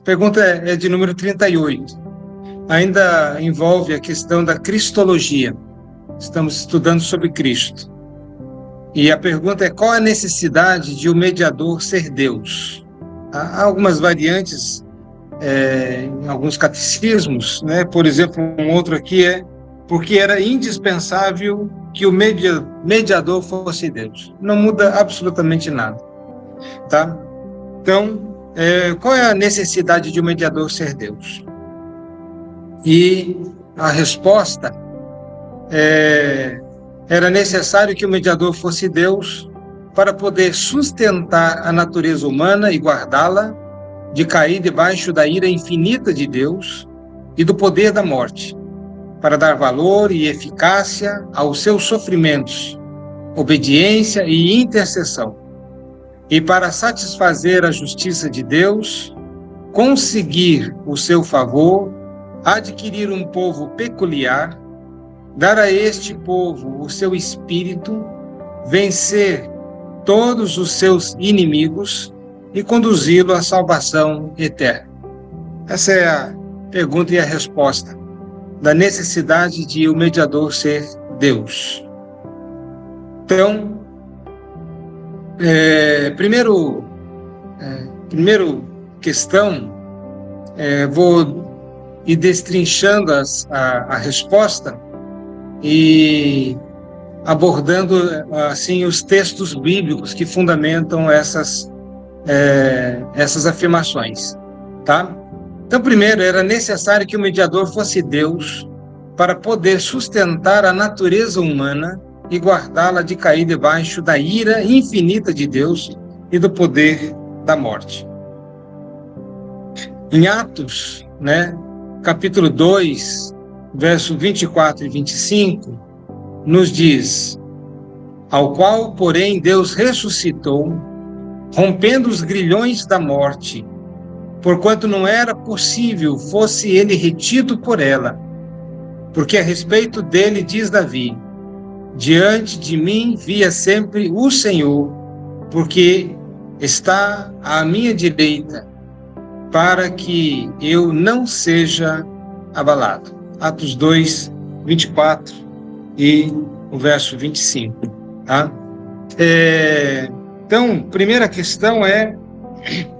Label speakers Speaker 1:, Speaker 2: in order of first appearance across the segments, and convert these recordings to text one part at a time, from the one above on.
Speaker 1: A pergunta é de número 38. Ainda envolve a questão da cristologia. Estamos estudando sobre Cristo. E a pergunta é: qual a necessidade de o mediador ser Deus? Há algumas variantes em alguns catecismos, né? Por exemplo, um outro aqui é: porque era indispensável que o mediador fosse Deus. Não muda absolutamente nada, tá? Então, qual é a necessidade de o mediador ser Deus? E a resposta era necessário que o mediador fosse Deus para poder sustentar a natureza humana e guardá-la de cair debaixo da ira infinita de Deus e do poder da morte, para dar valor e eficácia aos seus sofrimentos, obediência e intercessão, e para satisfazer a justiça de Deus, conseguir o seu favor, adquirir um povo peculiar, dar a este povo o seu espírito, vencer todos os seus inimigos e conduzi-lo à salvação eterna. Essa é a pergunta e a resposta da necessidade de o mediador ser Deus. Então, primeiro questão, vou ir destrinchando a resposta e abordando assim os textos bíblicos que fundamentam essas afirmações, tá? Então, primeiro, era necessário que o mediador fosse Deus para poder sustentar a natureza humana e guardá-la de cair debaixo da ira infinita de Deus e do poder da morte. Em Atos, capítulo 2, verso 24 e 25, nos diz: ao qual, porém, Deus ressuscitou, rompendo os grilhões da morte, porquanto não era possível fosse ele retido por ela. Porque a respeito dele diz Davi: diante de mim via sempre o Senhor, porque está à minha direita, para que eu não seja abalado. Atos 2, 24 e o verso 25. Tá? Então, primeira questão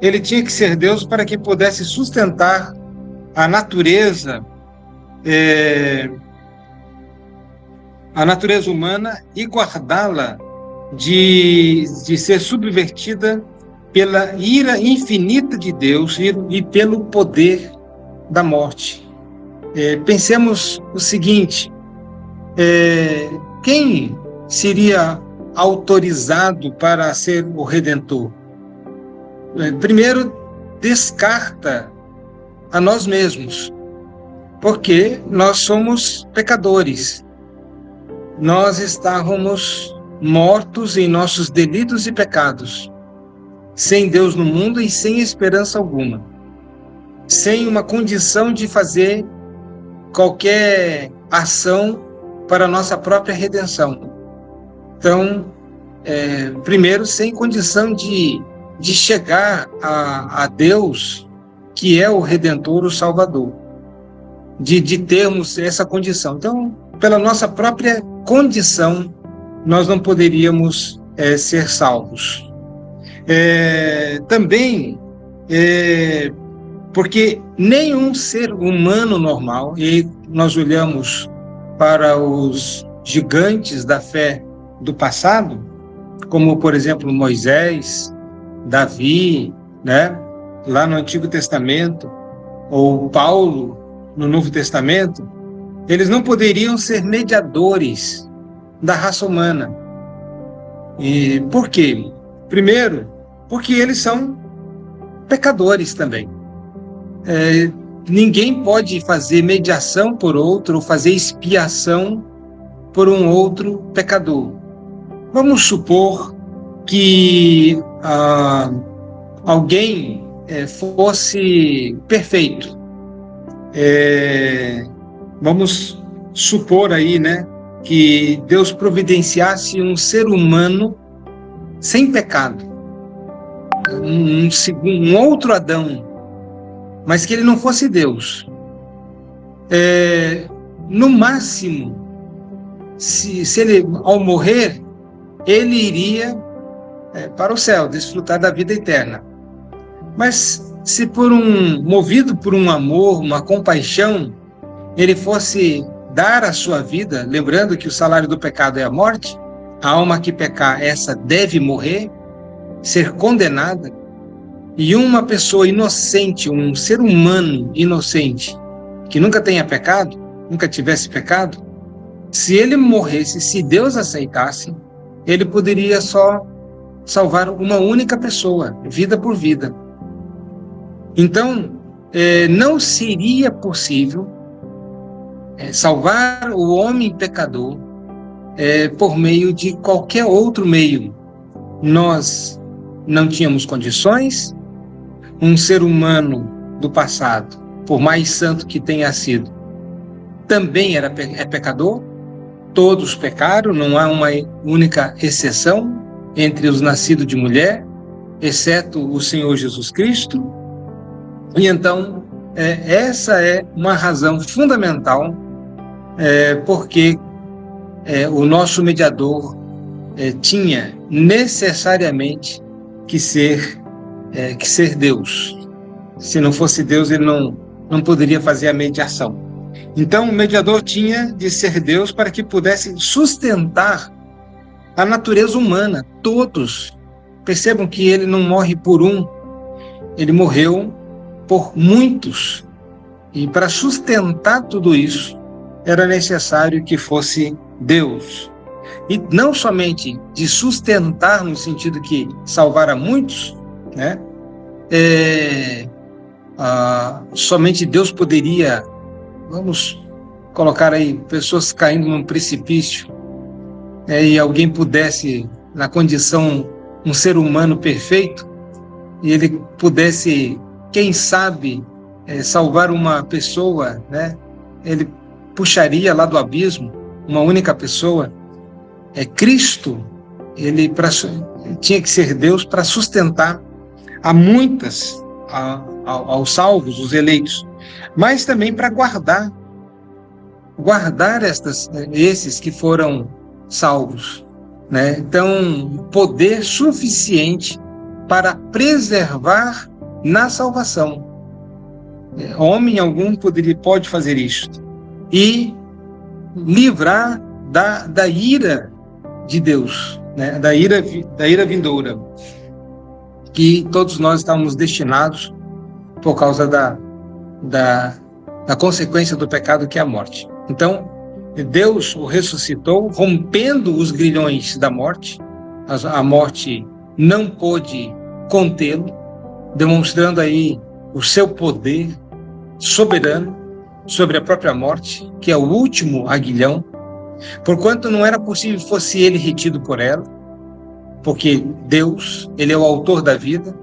Speaker 1: ele tinha que ser Deus para que pudesse sustentar a natureza humana e guardá-la de ser subvertida pela ira infinita de Deus e pelo poder da morte. Pensemos o seguinte: quem seria autorizado para ser o Redentor? Primeiro, descarta a nós mesmos, porque nós somos pecadores. Nós estávamos mortos em nossos delitos e pecados, sem Deus no mundo e sem esperança alguma, sem uma condição de fazer qualquer ação para a nossa própria redenção. Então, primeiro, sem condição de chegar a Deus, que é o Redentor, o Salvador, de termos essa condição. Então, pela nossa própria condição, nós não poderíamos ser salvos. Também porque nenhum ser humano normal, e nós olhamos para os gigantes da fé do passado, como, por exemplo, Moisés, Davi, lá no Antigo Testamento, ou Paulo, no Novo Testamento, eles não poderiam ser mediadores da raça humana. E por quê? Primeiro, porque eles são pecadores também. Ninguém pode fazer mediação por outro, ou fazer expiação por um outro pecador. Vamos supor que alguém fosse perfeito. Vamos supor aí, que Deus providenciasse um ser humano sem pecado, um outro Adão, mas que ele não fosse Deus. No máximo, se ele, ao morrer, ele iria para o céu, desfrutar da vida eterna. Mas se movido por um amor, uma compaixão, ele fosse dar a sua vida, lembrando que o salário do pecado é a morte, a alma que pecar, essa deve morrer, ser condenada, e uma pessoa inocente, um ser humano inocente, que nunca tenha pecado, nunca tivesse pecado, se ele morresse, se Deus aceitasse, ele poderia só salvar uma única pessoa, vida por vida. Então, não seria possível salvar o homem pecador por meio de qualquer outro meio. Nós não tínhamos condições. Um ser humano do passado, por mais santo que tenha sido, também é pecador. Todos pecaram, não há uma única exceção entre os nascidos de mulher, exceto o Senhor Jesus Cristo. E então, essa é uma razão fundamental porque o nosso mediador tinha necessariamente que ser Deus. Se não fosse Deus, ele não poderia fazer a mediação. Então, o mediador tinha de ser Deus para que pudesse sustentar a natureza humana, todos. Percebam que ele não morre por um, ele morreu por muitos. E para sustentar tudo isso, era necessário que fosse Deus. E não somente de sustentar no sentido que salvar a muitos, né? Somente Deus poderia, vamos colocar aí, pessoas caindo num precipício, e alguém pudesse, na condição um ser humano perfeito, e ele pudesse, quem sabe, salvar uma pessoa, né? Ele puxaria lá do abismo uma única pessoa. Cristo, ele tinha que ser Deus para sustentar a muitas, aos salvos, os eleitos, mas também para guardar esses que foram salvos, né? Então, poder suficiente para preservar na salvação. Homem algum pode fazer isto e livrar da ira de Deus, né? da ira vindoura, que todos nós estávamos destinados por causa da consequência do pecado, que é a morte. Então, Deus o ressuscitou, rompendo os grilhões da morte. A morte não pôde contê-lo, demonstrando aí o seu poder soberano sobre a própria morte, que é o último aguilhão, porquanto não era possível que fosse ele retido por ela, porque Deus, ele é o autor da vida,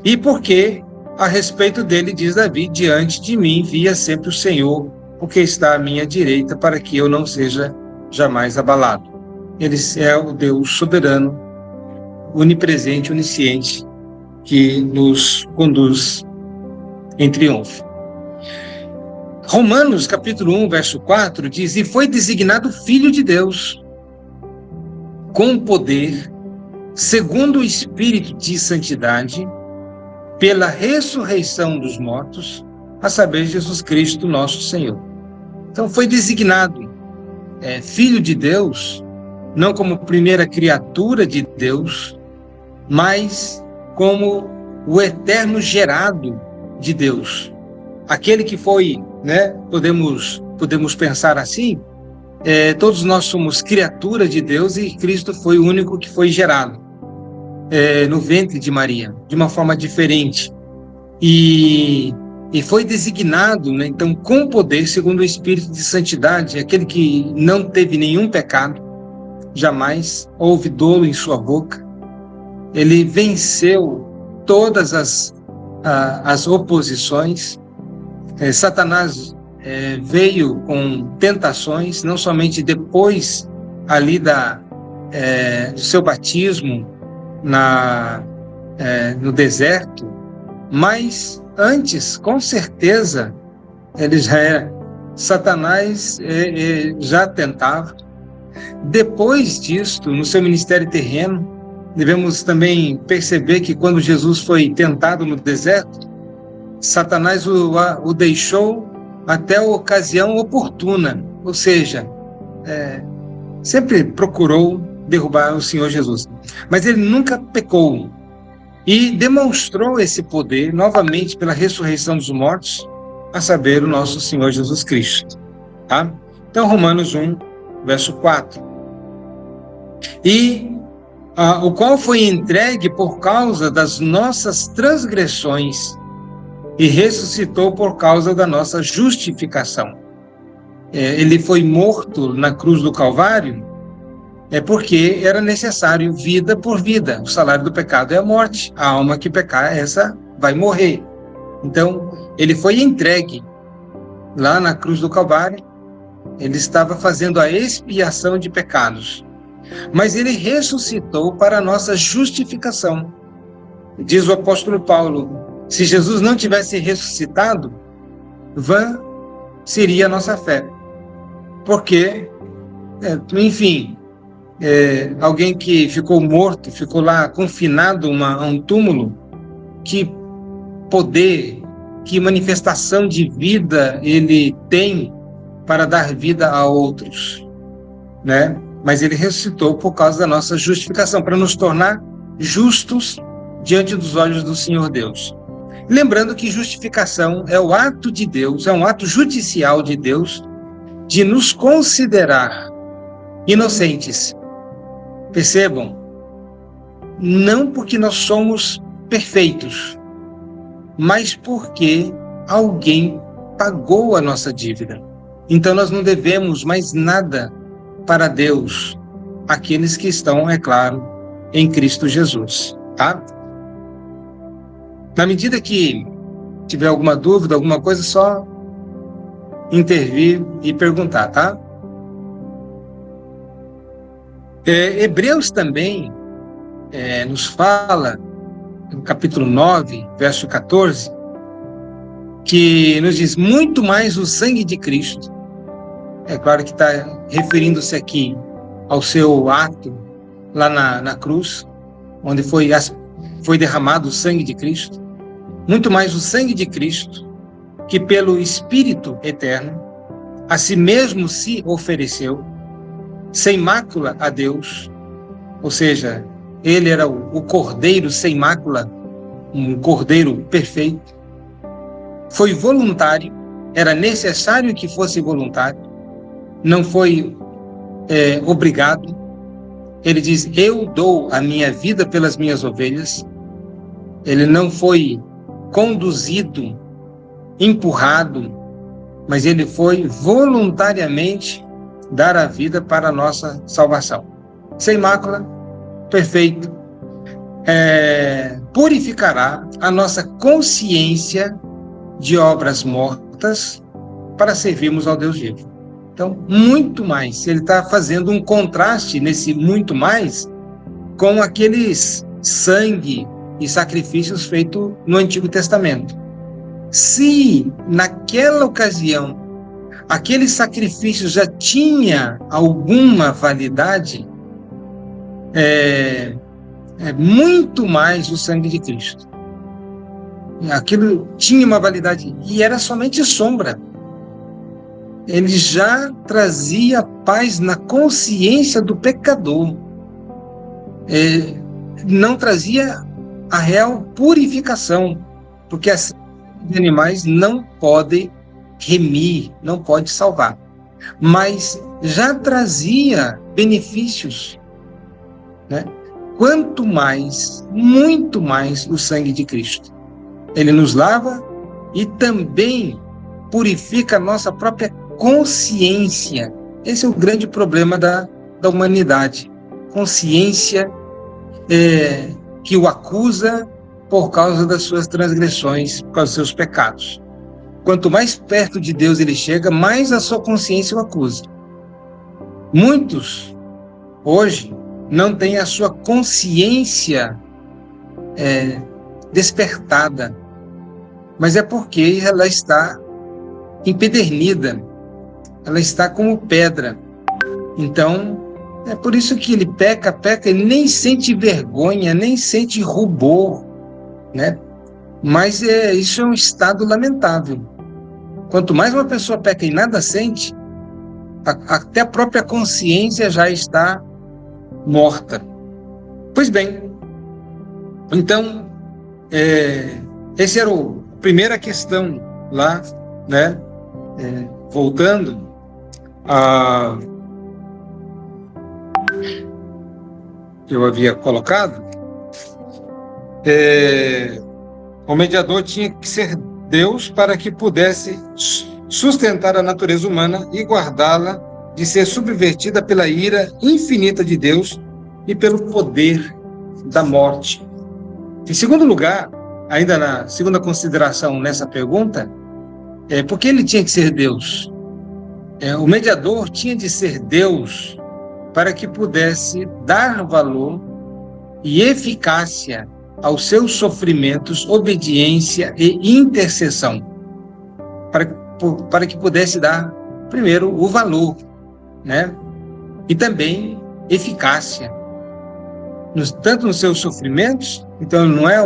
Speaker 1: e porque a respeito dele diz Davi: diante de mim via sempre o Senhor, porque está à minha direita, para que eu não seja jamais abalado. Ele é o Deus soberano, onipresente, onisciente, que nos conduz em triunfo. Romanos, capítulo 1, verso 4, diz: e foi designado Filho de Deus, com poder, segundo o Espírito de santidade, pela ressurreição dos mortos, a saber, Jesus Cristo, nosso Senhor. Então foi designado Filho de Deus, não como primeira criatura de Deus, mas como o eterno gerado de Deus. Aquele que foi, né, podemos pensar assim, todos nós somos criatura de Deus e Cristo foi o único que foi gerado no ventre de Maria, de uma forma diferente. E foi designado, né, então, com poder, segundo o Espírito de santidade, aquele que não teve nenhum pecado, jamais houve dolo em sua boca. Ele venceu todas as oposições. Satanás veio com tentações, não somente depois ali do seu batismo no deserto, mas antes, com certeza, ele já era. Satanás já tentava. Depois disto, no seu ministério terreno, devemos também perceber que quando Jesus foi tentado no deserto, Satanás o deixou até a ocasião oportuna, ou seja, sempre procurou derrubar o Senhor Jesus. Mas ele nunca pecou e demonstrou esse poder novamente pela ressurreição dos mortos, a saber, o nosso Senhor Jesus Cristo. Tá? Então, Romanos 1, verso 4. O qual foi entregue por causa das nossas transgressões e ressuscitou por causa da nossa justificação. Ele foi morto na cruz do Calvário porque era necessário vida por vida. O salário do pecado é a morte. A alma que pecar, essa vai morrer. Então, ele foi entregue lá na cruz do Calvário. Ele estava fazendo a expiação de pecados. Mas ele ressuscitou para a nossa justificação. Diz o apóstolo Paulo, se Jesus não tivesse ressuscitado, vã seria a nossa fé. Porque, enfim, alguém que ficou morto, ficou lá confinado a um túmulo, que poder, que manifestação de vida ele tem para dar vida a outros, né? Mas ele ressuscitou por causa da nossa justificação, para nos tornar justos diante dos olhos do Senhor Deus. Lembrando que justificação é o ato de Deus, é um ato judicial de Deus, de nos considerar inocentes. Percebam, não porque nós somos perfeitos, mas porque alguém pagou a nossa dívida. Então nós não devemos mais nada para Deus, aqueles que estão, é claro, em Cristo Jesus, tá? Na medida que tiver alguma dúvida, alguma coisa, só intervir e perguntar, tá? Hebreus também nos fala, no capítulo 9, verso 14, que nos diz, muito mais o sangue de Cristo. É claro que está referindo-se aqui ao seu ato lá na cruz, onde foi derramado o sangue de Cristo. Muito mais o sangue de Cristo, que pelo Espírito eterno, a si mesmo se ofereceu, sem mácula a Deus, ou seja, ele era o cordeiro sem mácula, um cordeiro perfeito. Foi voluntário, era necessário que fosse voluntário, não foi obrigado. Ele diz, eu dou a minha vida pelas minhas ovelhas. Ele não foi conduzido, empurrado, mas ele foi voluntariamente dar a vida para a nossa salvação. Sem mácula, perfeito. Purificará a nossa consciência de obras mortas para servirmos ao Deus vivo. Então, muito mais. Ele está fazendo um contraste nesse muito mais com aqueles sangue e sacrifícios feitos no Antigo Testamento. Se naquela ocasião aquele sacrifício já tinha alguma validade, muito mais o sangue de Cristo. Aquilo tinha uma validade e era somente sombra. Ele já trazia paz na consciência do pecador. Não trazia a real purificação, porque as animais não podem remir, não pode salvar. Mas já trazia benefícios, né? Quanto mais, muito mais o sangue de Cristo. Ele nos lava e também purifica a nossa própria consciência. Esse é o grande problema da humanidade. Consciência que o acusa por causa das suas transgressões, por causa dos seus pecados. Quanto mais perto de Deus ele chega, mais a sua consciência o acusa. Muitos, hoje, não têm a sua consciência despertada. mas é porque ela está empedernida, ela está como pedra. Então, é por isso que ele peca, ele nem sente vergonha, nem sente rubor, né? Mas isso é um estado lamentável. Quanto mais uma pessoa peca e nada sente, até a própria consciência já está morta. Pois bem, então, essa era a primeira questão lá, né? Voltando a... eu havia colocado, o mediador tinha que ser Deus para que pudesse sustentar a natureza humana e guardá-la de ser subvertida pela ira infinita de Deus e pelo poder da morte. Em segundo lugar, ainda na segunda consideração nessa pergunta, por que ele tinha que ser Deus? O mediador tinha de ser Deus para que pudesse dar valor e eficácia aos seus sofrimentos, obediência e intercessão, para que pudesse dar, primeiro, o valor, né? E também eficácia, tanto nos seus sofrimentos. Então, não é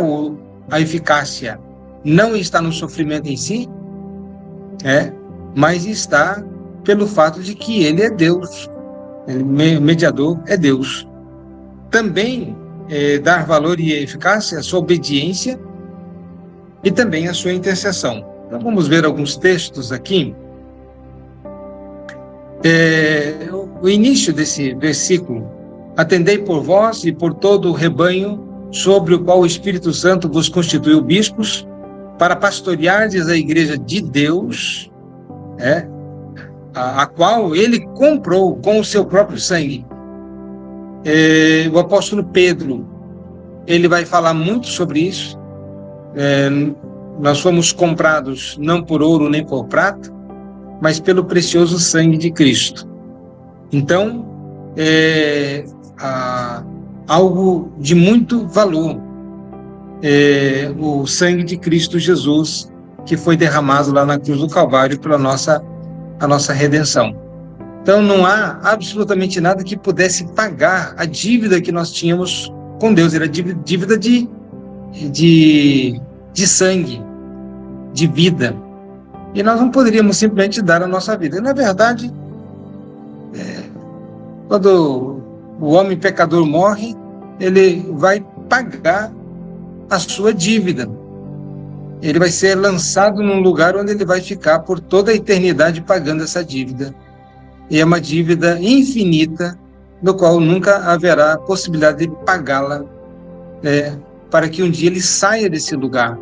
Speaker 1: a eficácia não está no sofrimento em si, mas está pelo fato de que ele é Deus, o mediador é Deus. Também dar valor e eficácia à sua obediência e também à sua intercessão. Então, vamos ver alguns textos aqui. O início desse versículo: atendei por vós e por todo o rebanho sobre o qual o Espírito Santo vos constituiu bispos, para pastoreardes a igreja de Deus, a qual ele comprou com o seu próprio sangue. O apóstolo Pedro, ele vai falar muito sobre isso. Nós fomos comprados não por ouro nem por prata, mas pelo precioso sangue de Cristo. Então, algo de muito valor, o sangue de Cristo Jesus, que foi derramado lá na cruz do Calvário pela a nossa redenção. Então, não há absolutamente nada que pudesse pagar a dívida que nós tínhamos com Deus. Era dívida de sangue, de vida. E nós não poderíamos simplesmente dar a nossa vida. E, na verdade, quando o homem pecador morre, ele vai pagar a sua dívida. Ele vai ser lançado num lugar onde ele vai ficar por toda a eternidade pagando essa dívida. E é uma dívida infinita, no qual nunca haverá possibilidade de pagá-la, para que um dia ele saia desse lugar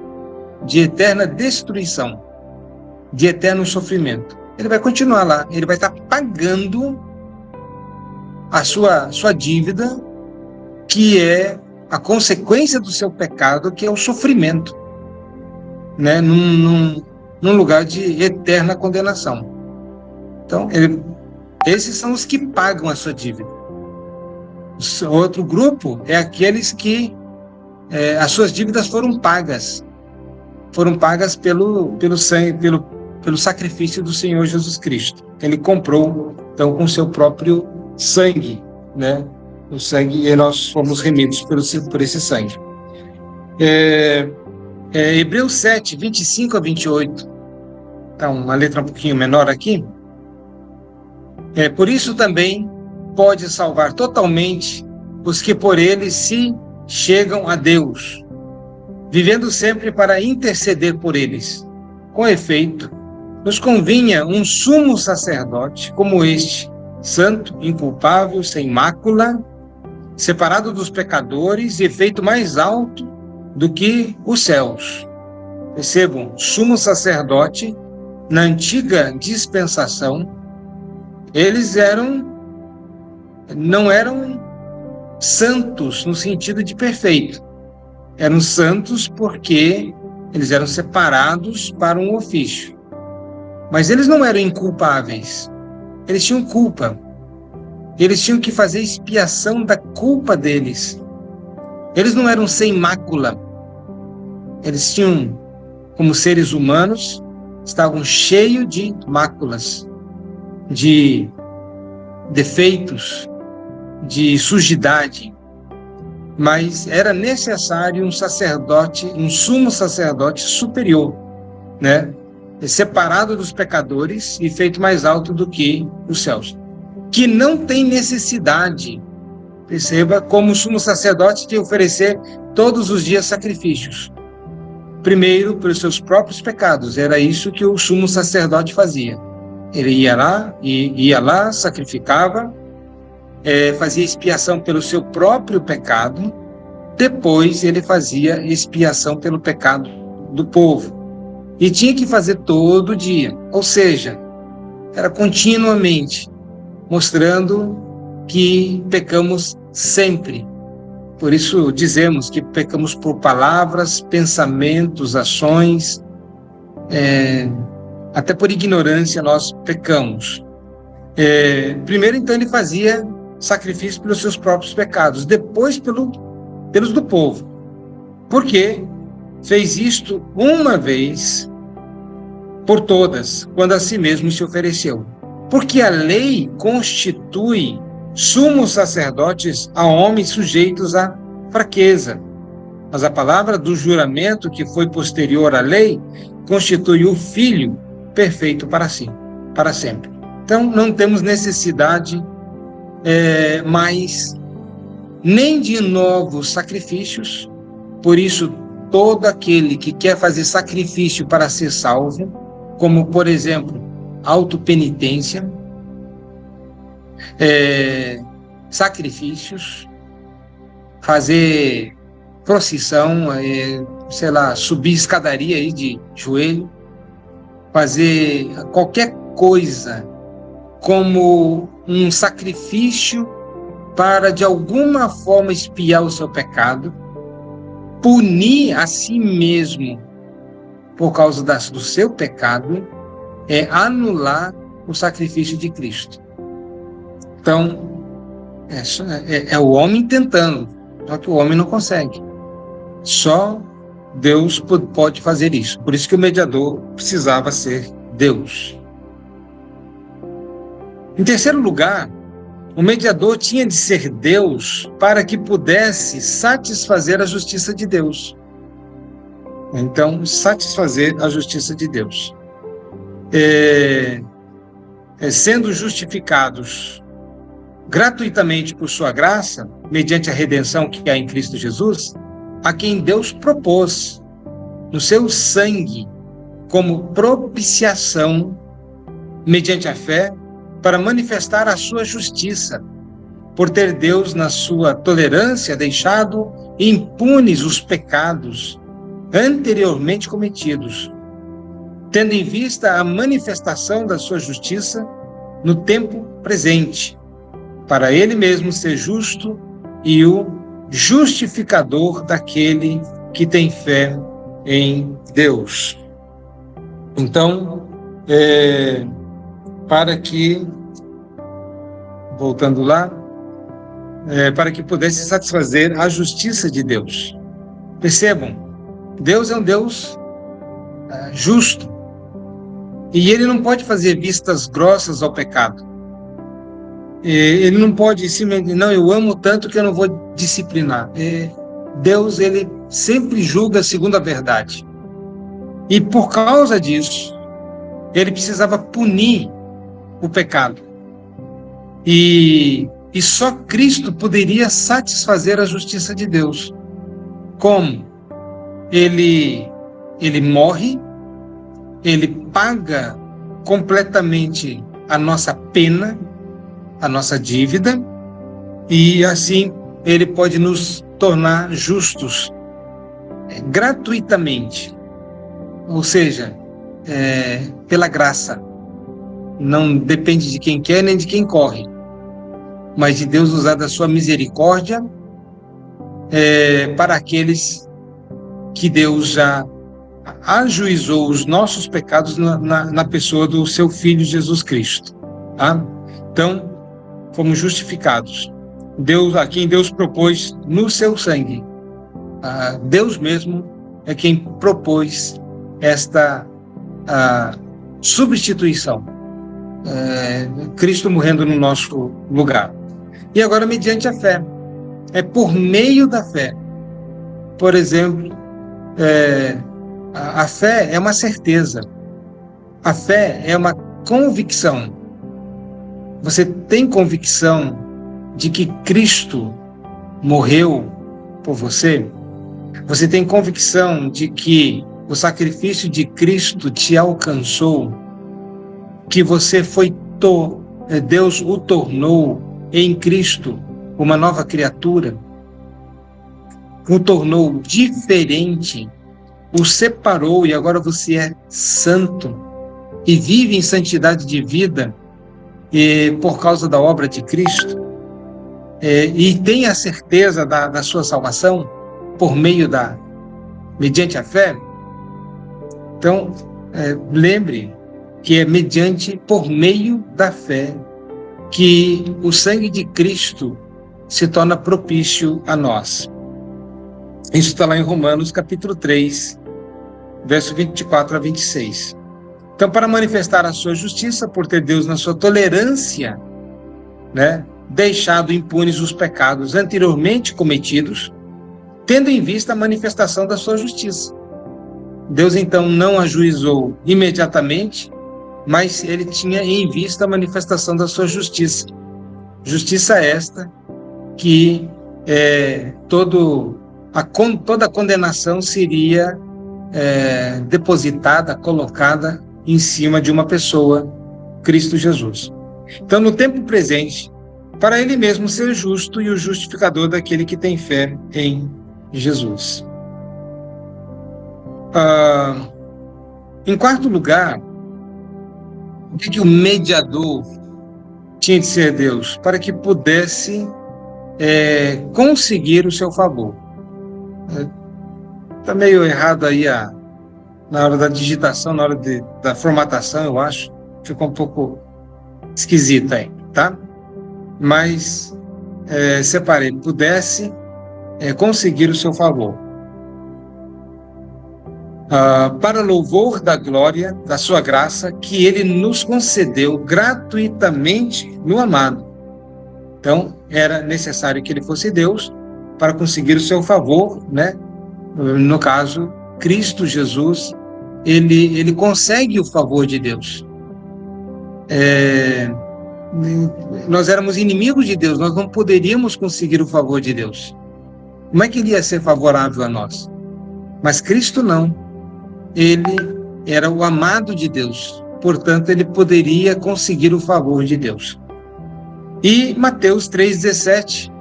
Speaker 1: de eterna destruição, de eterno sofrimento. Ele vai continuar lá, ele vai estar pagando a sua dívida, que é a consequência do seu pecado, que é o sofrimento, num lugar de eterna condenação. Então, esses são os que pagam a sua dívida. O outro grupo é aqueles que as suas dívidas foram pagas pelo sangue, pelo sacrifício do Senhor Jesus Cristo. Ele comprou, então, com seu próprio sangue, o sangue, e nós fomos remidos por esse sangue. Hebreus 7, 25 a 28, tá uma letra um pouquinho menor aqui. Por isso também pode salvar totalmente os que por ele se chegam a Deus, vivendo sempre para interceder por eles. Com efeito, nos convinha um sumo sacerdote como este, santo, inculpável, sem mácula, separado dos pecadores e feito mais alto do que os céus. Percebam, sumo sacerdote, na antiga dispensação, eles não eram santos no sentido de perfeito. Eram santos porque eles eram separados para um ofício. Mas eles não eram inculpáveis. Eles tinham culpa. Eles tinham que fazer expiação da culpa deles. Eles não eram sem mácula. Eles tinham como seres humanos, estavam cheios de máculas, de defeitos, de sujidade. Mas era necessário um sacerdote, um sumo sacerdote superior, né? Separado dos pecadores e feito mais alto do que os céus, que não tem necessidade, perceba, como sumo sacerdote, de oferecer todos os dias sacrifícios. Primeiro, pelos seus próprios pecados. Era isso que o sumo sacerdote fazia. Ele ia lá, sacrificava, fazia expiação pelo seu próprio pecado. Depois ele fazia expiação pelo pecado do povo. E tinha que fazer todo dia. Ou seja, era continuamente, mostrando que pecamos sempre. Por isso dizemos que pecamos por palavras, pensamentos, ações, até por ignorância nós pecamos. Primeiro, então, ele fazia sacrifício pelos seus próprios pecados, depois pelos do povo. Por quê? Fez isto uma vez por todas, quando a si mesmo se ofereceu. Porque a lei constitui sumos sacerdotes a homens sujeitos à fraqueza. Mas a palavra do juramento, que foi posterior à lei, constitui o Filho perfeito para si, para sempre. Então, não temos necessidade mais nem de novos sacrifícios. Por isso, todo aquele que quer fazer sacrifício para ser salvo, como, por exemplo, autopenitência, sacrifícios, fazer procissão, subir escadaria aí de joelho, fazer qualquer coisa como um sacrifício para, de alguma forma, expiar o seu pecado, punir a si mesmo por causa do seu pecado, é anular o sacrifício de Cristo. Então, é o homem tentando, só que o homem não consegue. Só Deus pode fazer isso. Por isso que o mediador precisava ser Deus. Em terceiro lugar, o mediador tinha de ser Deus para que pudesse satisfazer a justiça de Deus. Então, satisfazer a justiça de Deus. Sendo justificados gratuitamente por sua graça, mediante a redenção que há em Cristo Jesus, a quem Deus propôs no seu sangue como propiciação, mediante a fé, para manifestar a sua justiça, por ter Deus, na sua tolerância, deixado impunes os pecados anteriormente cometidos, tendo em vista a manifestação da sua justiça no tempo presente, para ele mesmo ser justo e o justificador daquele que tem fé em Deus. Então, voltando lá, para que pudesse satisfazer a justiça de Deus. Percebam, Deus é um Deus justo, e ele não pode fazer vistas grossas ao pecado. Ele não pode simplesmente, não, eu amo tanto que eu não vou disciplinar. Deus, ele sempre julga segundo a verdade. E por causa disso, ele precisava punir o pecado. E só Cristo poderia satisfazer a justiça de Deus. Como? Ele morre, ele paga completamente a nossa pena, a nossa dívida, e assim ele pode nos tornar justos gratuitamente. Ou seja, pela graça. Não depende de quem quer nem de quem corre, mas de Deus usar da sua misericórdia para aqueles que Deus já ajuizou os nossos pecados na pessoa do seu Filho Jesus Cristo. Tá? Então, fomos justificados. Deus, a quem Deus propôs no seu sangue. Deus mesmo é quem propôs esta substituição, Cristo morrendo no nosso lugar. E agora, mediante a fé, é por meio da fé. Por exemplo, a fé é uma certeza, a fé é uma convicção. Você tem convicção de que Cristo morreu por você? Você tem convicção de que o sacrifício de Cristo te alcançou? Que você Deus o tornou em Cristo uma nova criatura? O tornou diferente, o separou e agora você é santo e vive em santidade de vida por causa da obra de Cristo, e tem a certeza da sua salvação mediante a fé. Então, lembre que é por meio da fé que o sangue de Cristo se torna propício a nós. Isso está lá em Romanos capítulo 3, verso 24 a 26. Então, para manifestar a sua justiça, por ter Deus na sua tolerância, deixado impunes os pecados anteriormente cometidos, tendo em vista a manifestação da sua justiça. Deus, então, não ajuizou imediatamente, mas ele tinha em vista a manifestação da sua justiça. Justiça esta que toda a condenação seria depositada, colocada em cima de uma pessoa, Cristo Jesus. Então, no tempo presente, para ele mesmo ser justo e o justificador daquele que tem fé em Jesus. Em quarto lugar, o que o mediador tinha de ser Deus? Para que pudesse conseguir o seu favor. Está meio errado aí na hora da digitação, na hora da formatação, eu acho. Ficou um pouco esquisito aí, tá? Mas separei, pudesse conseguir o seu favor. Para louvor da glória, da sua graça, que ele nos concedeu gratuitamente no amado. Então, era necessário que ele fosse Deus para conseguir o seu favor, No caso, Cristo Jesus, ele consegue o favor de Deus. Nós éramos inimigos de Deus, nós não poderíamos conseguir o favor de Deus. Como é que ele ia ser favorável a nós? Mas Cristo não. Ele era o amado de Deus, portanto, ele poderia conseguir o favor de Deus. E Mateus 3,17,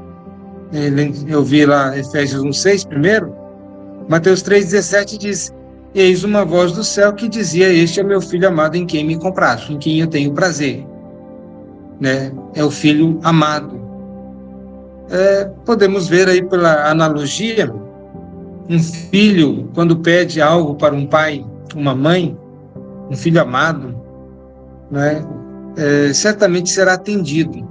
Speaker 1: eu vi lá Efésios 1,6 primeiro, Mateus 3,17 diz: eis uma voz do céu que dizia: este é meu filho amado em quem me comprazo, em quem eu tenho prazer. É o filho amado. Podemos ver aí pela analogia, um filho, quando pede algo para um pai, uma mãe, um filho amado, certamente será atendido.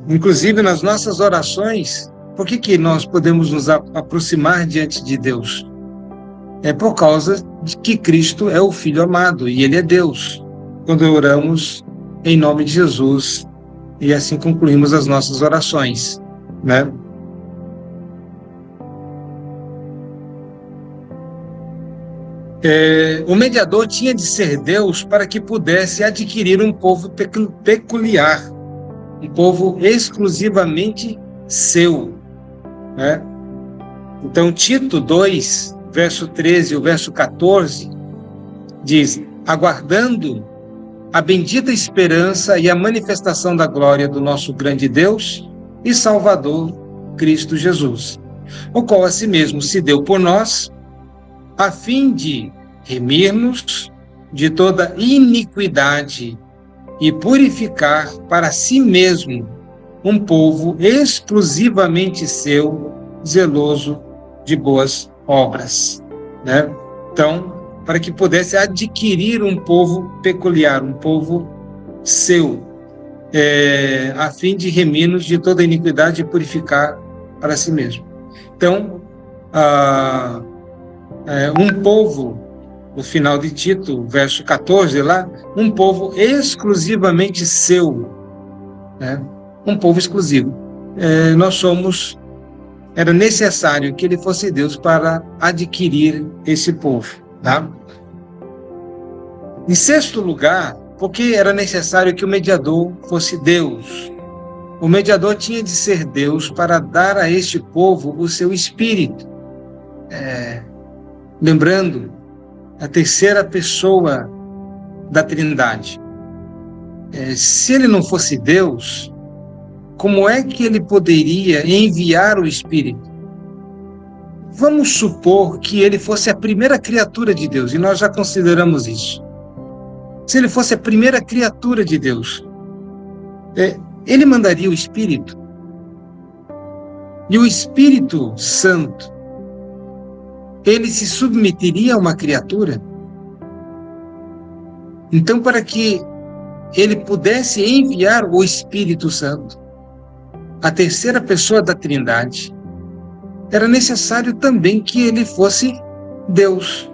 Speaker 1: Inclusive nas nossas orações, por que nós podemos nos aproximar diante de Deus? É por causa de que Cristo é o Filho amado e Ele é Deus. Quando oramos em nome de Jesus, e assim concluímos as nossas orações, O mediador tinha de ser Deus para que pudesse adquirir um povo peculiar, um povo exclusivamente seu, Então, Tito 2, verso 13 e o verso 14, diz: aguardando a bendita esperança e a manifestação da glória do nosso grande Deus e Salvador, Cristo Jesus, o qual a si mesmo se deu por nós, a fim de remir-nos de toda iniquidade e purificar para si mesmo um povo exclusivamente seu, zeloso de boas obras. Então, para que pudesse adquirir um povo peculiar, um povo seu, a fim de remir-nos de toda iniquidade e purificar para si mesmo. Então, um povo, no final de Tito, verso 14 lá, um povo exclusivamente seu, né? Um povo exclusivo. Era necessário que ele fosse Deus para adquirir esse povo, tá? Em sexto lugar, porque era necessário que o mediador fosse Deus. O mediador tinha de ser Deus para dar a este povo o seu espírito. Lembrando, a terceira pessoa da Trindade. Se ele não fosse Deus, como é que ele poderia enviar o Espírito? Vamos supor que ele fosse a primeira criatura de Deus, e nós já consideramos isso. Se ele fosse a primeira criatura de Deus, ele mandaria o Espírito. E o Espírito Santo, ele se submeteria a uma criatura? Então, para que ele pudesse enviar o Espírito Santo, a terceira pessoa da Trindade, era necessário também que ele fosse Deus.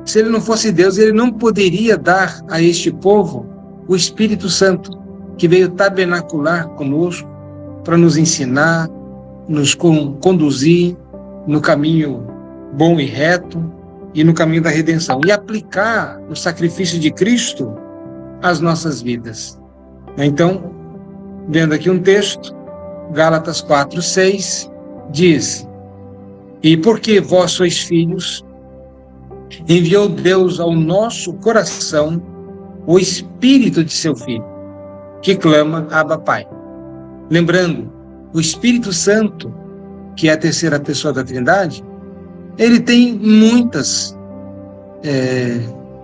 Speaker 1: Se ele não fosse Deus, ele não poderia dar a este povo o Espírito Santo, que veio tabernacular conosco, para nos ensinar, nos conduzir no caminho bom e reto e no caminho da redenção, e aplicar o sacrifício de Cristo às nossas vidas. Então, vendo aqui um texto, Gálatas 4:6, diz: e porque vós sois filhos, enviou Deus ao nosso coração o Espírito de seu Filho, que clama, Abba, Pai. Lembrando, o Espírito Santo, que é a terceira pessoa da Trindade, ele tem muitas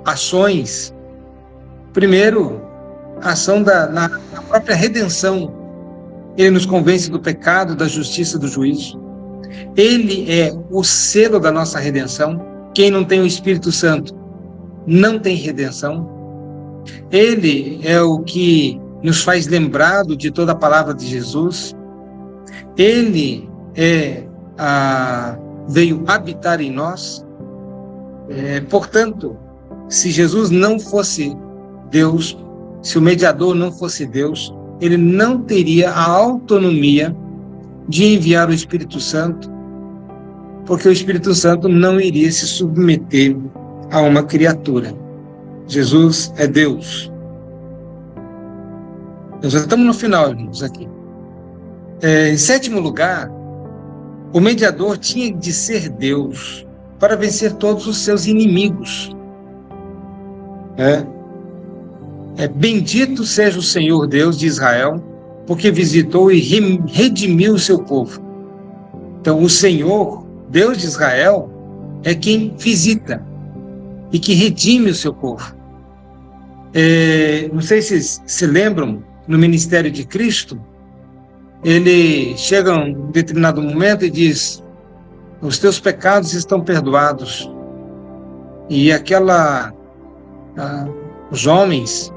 Speaker 1: ações. Primeiro, a ação na própria redenção. Ele nos convence do pecado, da justiça, do juízo. Ele é o selo da nossa redenção. Quem não tem o Espírito Santo não tem redenção. Ele é o que nos faz lembrado de toda a palavra de Jesus. Ele veio habitar em nós. Portanto, se Jesus não fosse Deus, se o mediador não fosse Deus, ele não teria a autonomia de enviar o Espírito Santo, porque o Espírito Santo não iria se submeter a uma criatura. Jesus é Deus. Nós já estamos no final, irmãos, aqui. Em sétimo lugar, o mediador tinha de ser Deus para vencer todos os seus inimigos. Bendito seja o Senhor Deus de Israel, porque visitou e redimiu o seu povo. Então, o Senhor, Deus de Israel, é quem visita e que redime o seu povo. Não sei se se lembram, no ministério de Cristo, ele chega a um determinado momento e diz: os teus pecados estão perdoados. E os homens,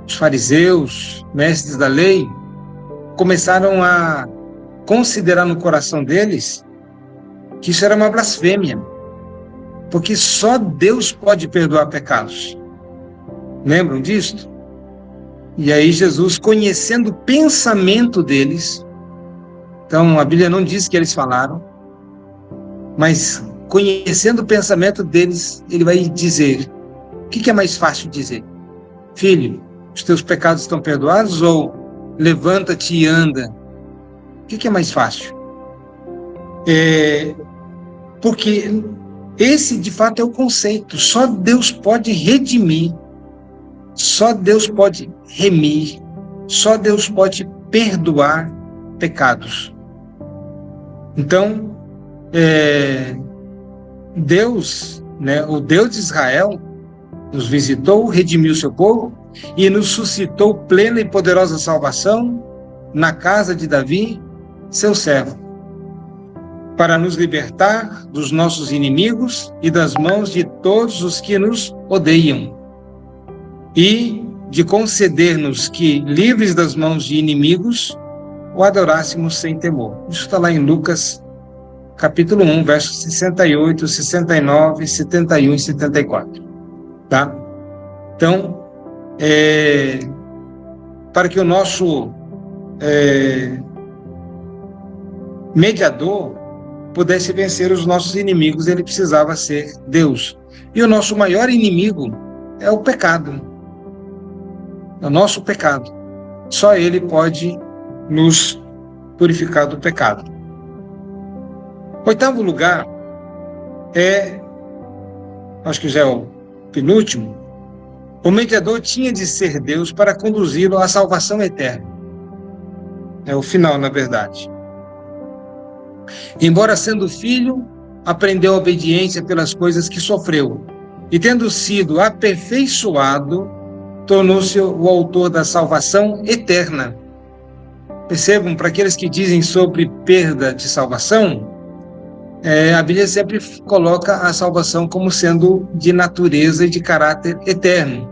Speaker 1: os fariseus, mestres da lei, começaram a considerar no coração deles que isso era uma blasfêmia, porque só Deus pode perdoar pecados. Lembram disso? E aí Jesus, conhecendo o pensamento deles, então a Bíblia não diz que eles falaram, mas conhecendo o pensamento deles, ele vai dizer: o que é mais fácil dizer? Filho, os teus pecados estão perdoados, ou levanta-te e anda? O que é mais fácil? Porque esse, de fato, é o conceito. Só Deus pode redimir, só Deus pode remir, só Deus pode perdoar pecados. Então, Deus, o Deus de Israel, nos visitou, redimiu o seu povo e nos suscitou plena e poderosa salvação na casa de Davi, seu servo, para nos libertar dos nossos inimigos e das mãos de todos os que nos odeiam, e de conceder-nos que, livres das mãos de inimigos, o adorássemos sem temor. Isso está lá em Lucas capítulo 1, versos 68, 69, 71 e 74. Tá? Então, para que o nosso mediador pudesse vencer os nossos inimigos, ele precisava ser Deus. E o nosso maior inimigo é o pecado. É o nosso pecado. Só ele pode nos purificar do pecado. Oitavo lugar acho que já é o penúltimo, o mediador tinha de ser Deus para conduzi-lo à salvação eterna. É o final, na verdade. Embora sendo filho, aprendeu a obediência pelas coisas que sofreu, e tendo sido aperfeiçoado, tornou-se o autor da salvação eterna. Percebam, para aqueles que dizem sobre perda de salvação, a Bíblia sempre coloca a salvação como sendo de natureza e de caráter eterno.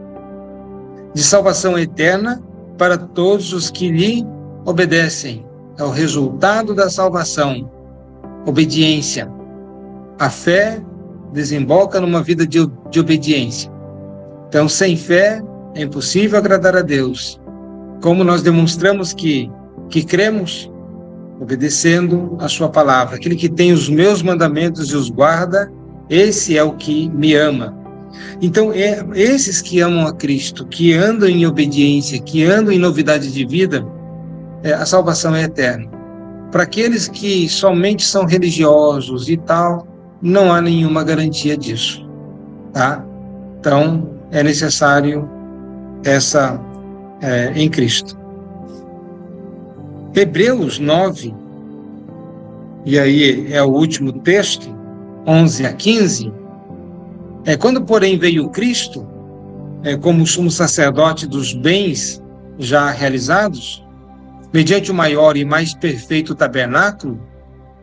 Speaker 1: De salvação eterna para todos os que lhe obedecem. É o resultado da salvação. Obediência. A fé desemboca numa vida de obediência. Então, sem fé, é impossível agradar a Deus. Como nós demonstramos que cremos, obedecendo a sua palavra. Aquele que tem os meus mandamentos e os guarda, esse é o que me ama. Então, esses que amam a Cristo, que andam em obediência, que andam em novidade de vida, a salvação é eterna. Para aqueles que somente são religiosos e tal, não há nenhuma garantia disso. Tá? Então, é necessário em Cristo. Hebreus 9, e aí é o último texto, 11 a 15, quando, porém, veio Cristo, como sumo sacerdote dos bens já realizados, mediante o maior e mais perfeito tabernáculo,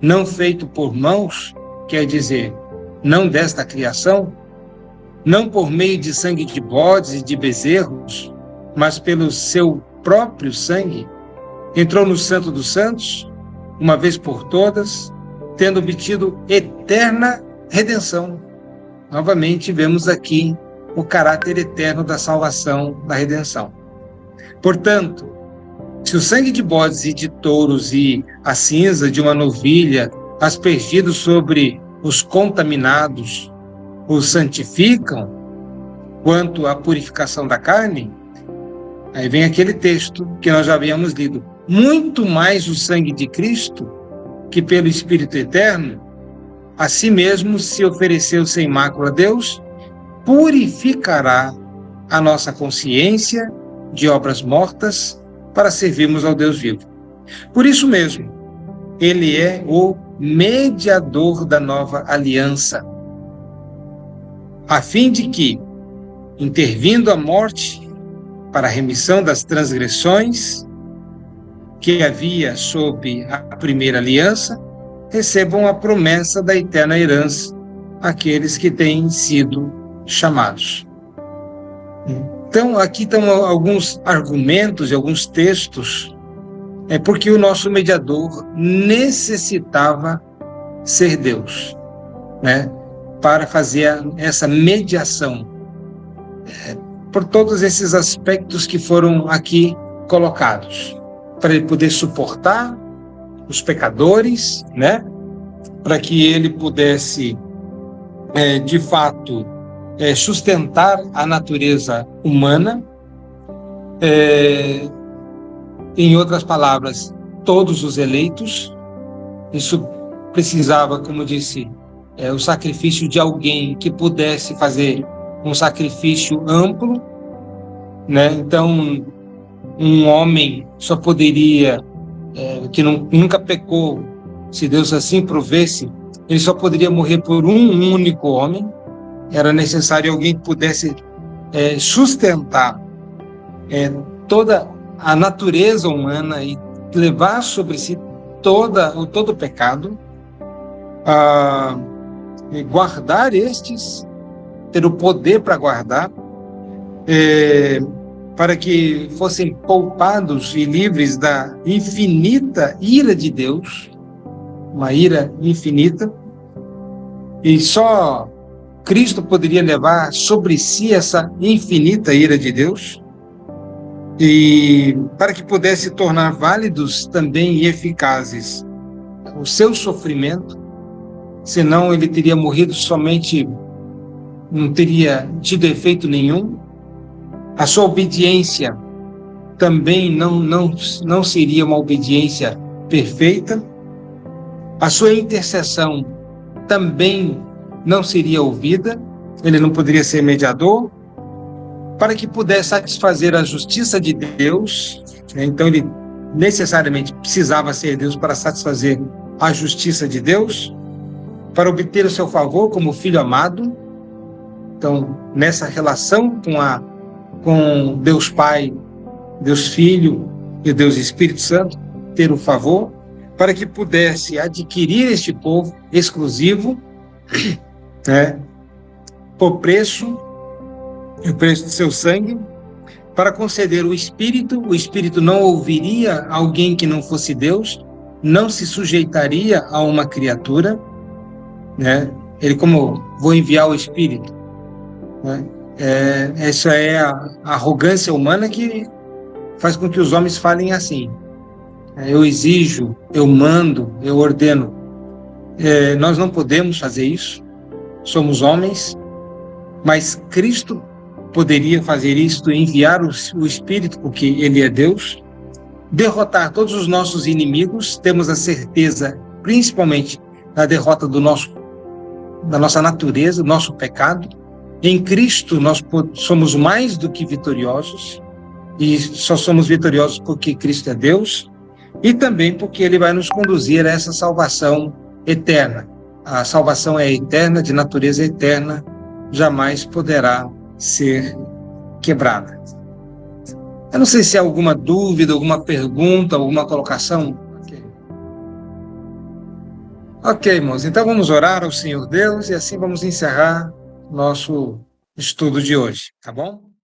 Speaker 1: não feito por mãos, quer dizer, não desta criação, não por meio de sangue de bodes e de bezerros, mas pelo seu próprio sangue, entrou no Santo dos Santos, uma vez por todas, tendo obtido eterna redenção. Novamente, vemos aqui o caráter eterno da salvação, da redenção. Portanto, se o sangue de bodes e de touros e a cinza de uma novilha, aspergidos sobre os contaminados, os santificam, quanto à purificação da carne, aí vem aquele texto que nós já havíamos lido. Muito mais o sangue de Cristo, que pelo Espírito Eterno, a si mesmo se ofereceu sem mácula a Deus, purificará a nossa consciência de obras mortas para servirmos ao Deus vivo. Por isso mesmo, ele é o mediador da nova aliança, a fim de que, intervindo a morte para a remissão das transgressões que havia sob a primeira aliança, recebam a promessa da eterna herança aqueles que têm sido chamados. Então, aqui estão alguns argumentos e alguns textos, porque o nosso mediador necessitava ser Deus, né, para fazer essa mediação, por todos esses aspectos que foram aqui colocados, para ele poder suportar os pecadores, né? Para que ele pudesse, de fato, sustentar a natureza humana. Em outras palavras, todos os eleitos. Isso precisava, como disse, o sacrifício de alguém que pudesse fazer um sacrifício amplo, né? Então, um homem só poderia, que nunca pecou, se Deus assim provesse, ele só poderia morrer por um único homem. Era necessário alguém que pudesse sustentar toda a natureza humana e levar sobre si todo o pecado, guardar estes, ter o poder para guardar, para que fossem poupados e livres da infinita ira de Deus, uma ira infinita, e só Cristo poderia levar sobre si essa infinita ira de Deus, e para que pudesse tornar válidos também e eficazes o seu sofrimento, senão ele teria morrido somente, não teria tido efeito nenhum. A sua obediência também não seria uma obediência perfeita. A sua intercessão também não seria ouvida. Ele não poderia ser mediador. Para que pudesse satisfazer a justiça de Deus, então ele necessariamente precisava ser Deus para satisfazer a justiça de Deus, para obter o seu favor como filho amado. Então, nessa relação com Deus Pai, Deus Filho e Deus Espírito Santo, ter o favor, para que pudesse adquirir este povo exclusivo, por preço, o preço de seu sangue, para conceder o Espírito não ouviria alguém que não fosse Deus, não se sujeitaria a uma criatura, Ele, como vou enviar o Espírito, Isso é a arrogância humana que faz com que os homens falem assim. Eu exijo, eu mando, eu ordeno. Nós não podemos fazer isso, somos homens, mas Cristo poderia fazer isto, enviar o Espírito, porque Ele é Deus, derrotar todos os nossos inimigos. Temos a certeza, principalmente, da derrota da nossa natureza, do nosso pecado. Em Cristo nós somos mais do que vitoriosos, e só somos vitoriosos porque Cristo é Deus, e também porque Ele vai nos conduzir a essa salvação eterna. A salvação é eterna, de natureza eterna, jamais poderá ser quebrada. Eu não sei se há alguma dúvida, alguma pergunta, alguma colocação. Ok, irmãos, então vamos orar ao Senhor Deus e assim vamos encerrar nosso estudo de hoje, tá bom?